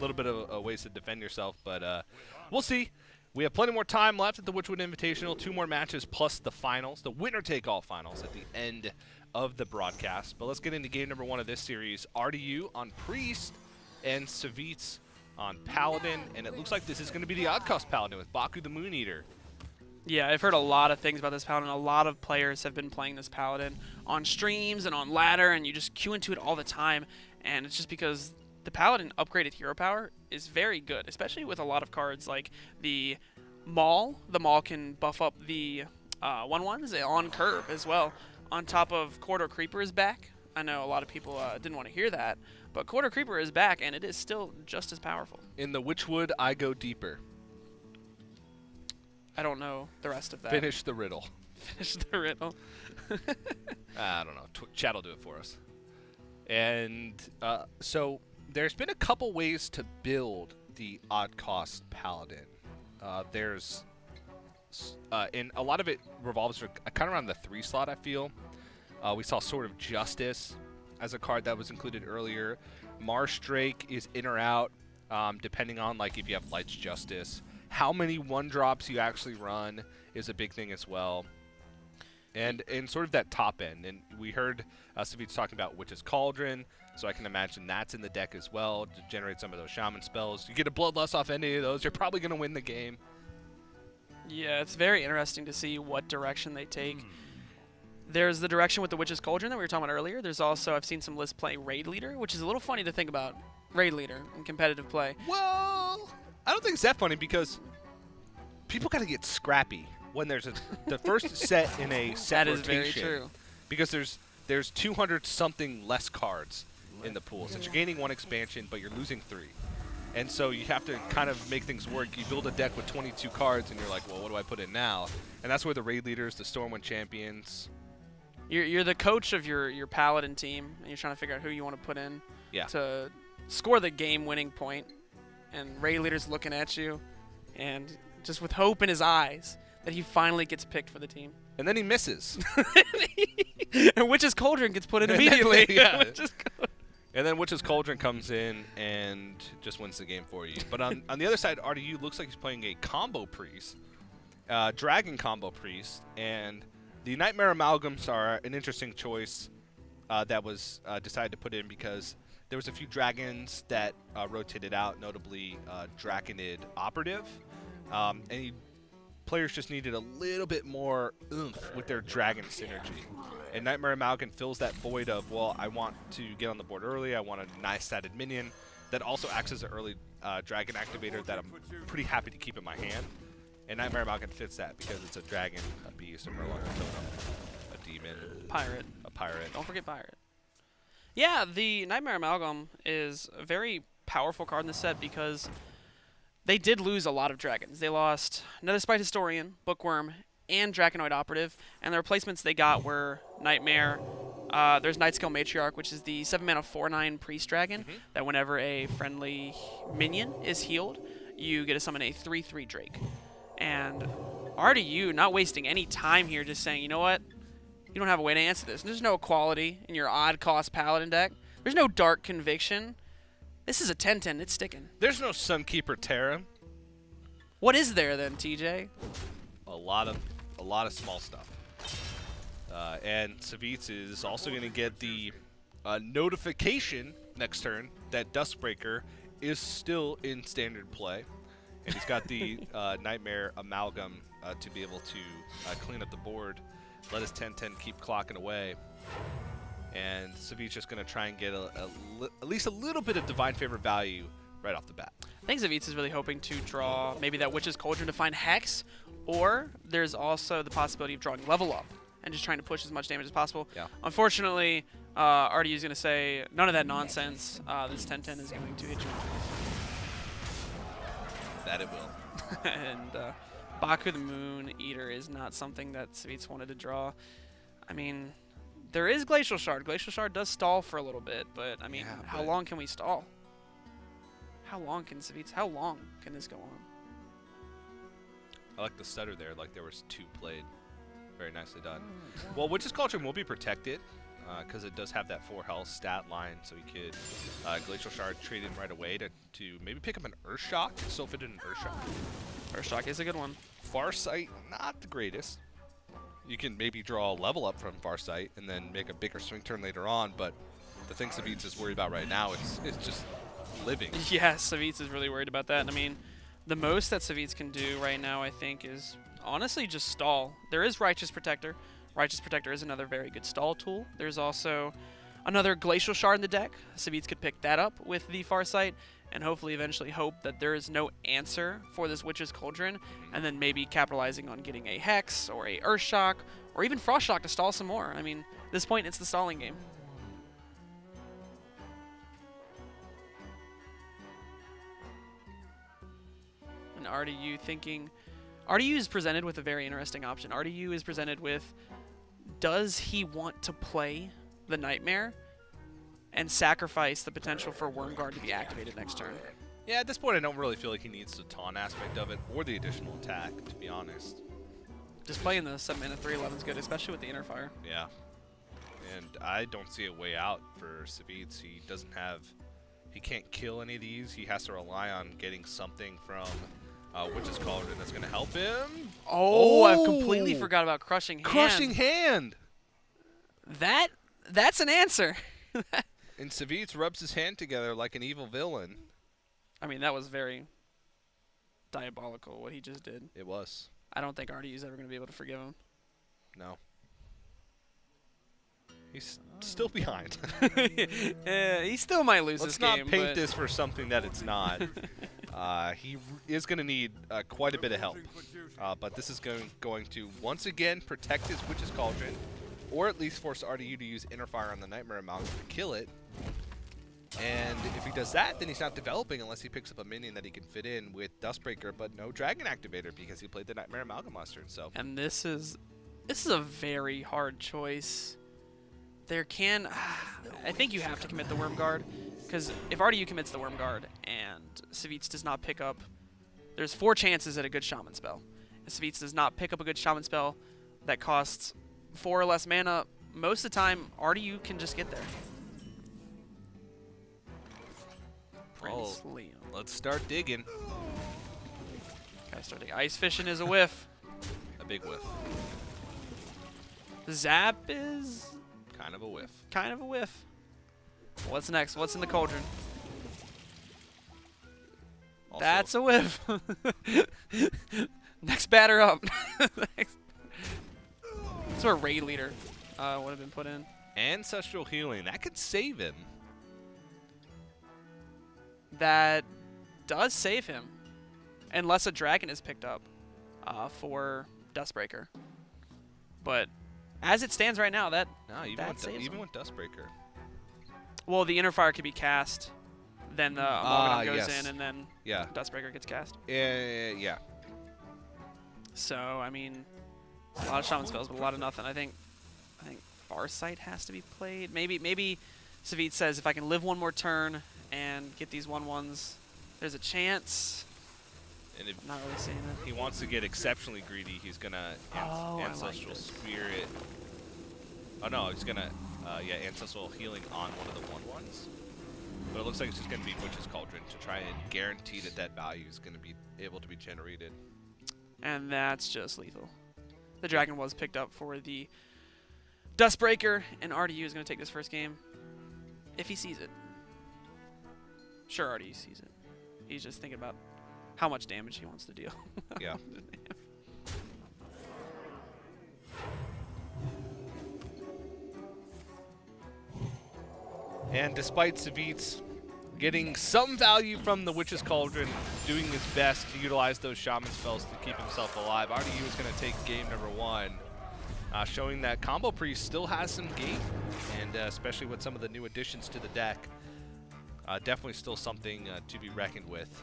little bit of ways to defend yourself, but we'll see. We have plenty more time left at the Witchwood Invitational. 2 more matches plus the finals, the winner-take-all finals at the end of the broadcast. But let's get into game number 1 of this series. RDU on Priest and Savjz on Paladin. And it looks like this is going to be the odd-cost Paladin with Baku the Moon Eater. Yeah, I've heard a lot of things about this Paladin. A lot of players have been playing this Paladin on streams and on ladder, and you just queue into it all the time. And it's just because the Paladin upgraded hero power is very good, especially with a lot of cards like the Maul. The Maul can buff up the 1/1s on curve as well. On top of Corridor Creeper is back. I know a lot of people didn't want to hear that, but Corridor Creeper is back, and it is still just as powerful. In the Witchwood, I go deeper. I don't know the rest of that. Finish the riddle. Finish the riddle. I don't know. Chat will do it for us. And so there's been a couple ways to build the odd-cost Paladin. And a lot of it revolves kind of around the 3 slot, I feel. We saw Sword of Justice as a card that was included earlier. Marsh Drake is in or out, depending on like if you have Light's Justice. How many 1-drops you actually run is a big thing as well. And sort of that top end. And we heard Savjz talking about Witch's Cauldron, so I can imagine that's in the deck as well to generate some of those Shaman spells. You get a Bloodlust off any of those, you're probably going to win the game. Yeah, it's very interesting to see what direction they take. There's the direction with the Witch's Cauldron that we were talking about earlier. There's also, I've seen some lists play Raid Leader, which is a little funny to think about. Raid Leader in competitive play. Well, I don't think it's that funny because people got to get scrappy when there's the first set in a set That is rotation. very true. Because there's 200-something less cards in the pool. So you're gaining 1 expansion, but you're losing 3. And so you have to kind of make things work. You build a deck with 22 cards, and you're like, well, what do I put in now? And that's where the Raid Leaders, the Stormwind Champions. You're the coach of your Paladin team, and you're trying to figure out who you want to put in to score the game-winning point. And Raid Leader's looking at you, and just with hope in his eyes that he finally gets picked for the team. And then he misses. And Witch's Cauldron gets put in immediately. And then Witch's Cauldron comes in and just wins the game for you. But on the other side, RDU looks like he's playing a combo priest, Dragon combo priest, and the Nightmare Amalgams are an interesting choice that was decided to put in because there was a few dragons that rotated out, notably Draconid Operative. Players just needed a little bit more oomph with their dragon synergy. And Nightmare Amalgam fills that void of, well, I want to get on the board early, I want a nice statted minion that also acts as an early dragon activator that I'm pretty happy to keep in my hand. And Nightmare Amalgam fits that because it's a dragon, a beast, a murloc, a demon, Pirate. a pirate. Don't forget Pirate. Yeah, the Nightmare Amalgam is a very powerful card in the set because they did lose a lot of dragons. They lost Nether Spite Historian, Bookworm, and Draconoid Operative, and the replacements they got were Nightmare. There's Nightscale Matriarch, which is the 7-mana 4/9 Priest Dragon, that whenever a friendly minion is healed, you get to summon a 3/3 Drake. And RDU not wasting any time here, just saying, you know what? You don't have a way to answer this. There's no equality in your odd-cost Paladin deck. There's no Dark Conviction. This is a 10/10. It's sticking. There's no Sunkeeper Terra. What is there then, TJ? A lot of small stuff. And Savjz is also going to get the notification next turn that Duskbreaker is still in standard play. And he's got the Nightmare Amalgam to be able to clean up the board, let his 10/10 keep clocking away. And Savjz just going to try and get at least a little bit of Divine Favor value right off the bat. I think Savjz is really hoping to draw maybe that Witch's Cauldron to find Hex, or there's also the possibility of drawing Level Up and just trying to push as much damage as possible. Yeah. Unfortunately, RDU is going to say, none of that nonsense. This 10/10 is going to hit you. That it will. And Baku the Moon Eater is not something that Savjz wanted to draw. I mean, there is Glacial Shard. Glacial Shard does stall for a little bit, but I mean, how long can we stall? How long can Savjz? How long can this go on? I like the stutter there, like there was 2 played. Very nicely done. Well, Witch's Cauldron will be protected because it does have that 4 health stat line, so you could Glacial Shard trade in right away to to maybe pick up an Earthshock. Still fit in an Earthshock. Earthshock is a good one. Farsight, not the greatest. You can maybe draw a level up from Farsight and then make a bigger swing turn later on, but the thing Savjz is worried about right now is just living. Yeah, Savjz is really worried about that. And I mean, the most that Savjz can do right now, I think, is honestly just stall. There is Righteous Protector. Righteous Protector is another very good stall tool. There's also another Glacial Shard in the deck. Savjz could pick that up with the Farsight and hopefully eventually hope that there is no answer for this Witch's Cauldron, and then maybe capitalizing on getting a Hex or a Earthshock or even Frostshock to stall some more. I mean, at this point, it's the stalling game. And RDU thinking... RDU is presented with a very interesting option. RDU is presented with, does he want to play the Nightmare and sacrifice the potential for Wormguard to be activated next turn? Yeah, at this point, I don't really feel like he needs the taunt aspect of it or the additional attack, to be honest. Just playing the 7-mana 3/11 is good, especially with the Inner Fire. Yeah. And I don't see a way out for Savjz. He doesn't have... He can't kill any of these. He has to rely on getting something from Witch's Cauldron that's going to help him. Oh, I completely forgot about Crushing Hand. Crushing Hand! That's an answer. And Savjz rubs his hand together like an evil villain. I mean, that was very diabolical, what he just did. It was. I don't think RDU's ever going to be able to forgive him. No. He's still behind. He still might lose Let's this game. not paint this for something that it's not. He is going to need quite a bit of help. But this is going to, once again, protect his Witch's Cauldron, or at least force RDU to use Inner Fire on the Nightmare Amalgam to kill it. And if he does that, then he's not developing unless he picks up a minion that he can fit in with Dustbreaker, but no Dragon Activator because he played the Nightmare Amalgam last turn. So. And this is a very hard choice. There can... I think you have to commit the Wormguard, because if RDU commits the Wormguard and Savjz does not pick up... There's 4 chances at a good Shaman spell. If Savjz does not pick up a good Shaman spell that costs 4 or less mana, most of the time, RDU can just get there. Prince Leon. Let's start digging. Gotta start digging. Ice Fishing is a whiff. A big whiff. Zap is... Kind of a whiff. kind of a whiff. What's next? What's in the cauldron? Also, That's a whiff. Next batter up. That's where Raid Leader would have been put in. Ancestral Healing. That could save him. That does save him. Unless a dragon is picked up for Dustbreaker. But as it stands right now, that saves him. With Dustbreaker. Well, the Inner Fire could be cast, then the Amalgam goes yes. in, and then Yeah. Dustbreaker gets cast. Yeah. So, I mean, a lot of Shaman spells, but a lot of nothing. I think Farsight has to be played. Maybe Savjz says, if I can live one more turn and get these 1/1s, there's a chance. And if I'm not really seeing it. he wants to get exceptionally greedy, he's gonna Ancestral Spirit. Oh no, he's gonna Ancestral Healing on one of the 1/1s. But it looks like it's just gonna be Witch's Cauldron to try and guarantee that value is gonna be able to be generated. And that's just lethal. The dragon was picked up for the Dustbreaker, and RDU is going to take this first game if he sees it. Sure, RDU sees it. He's just thinking about how much damage he wants to deal. Yeah. And despite Savjz getting some value from the Witch's Cauldron, doing his best to utilize those Shaman spells to keep himself alive, RDU is going to take game number 1, showing that Combo Priest still has some game, and especially with some of the new additions to the deck, definitely still something to be reckoned with.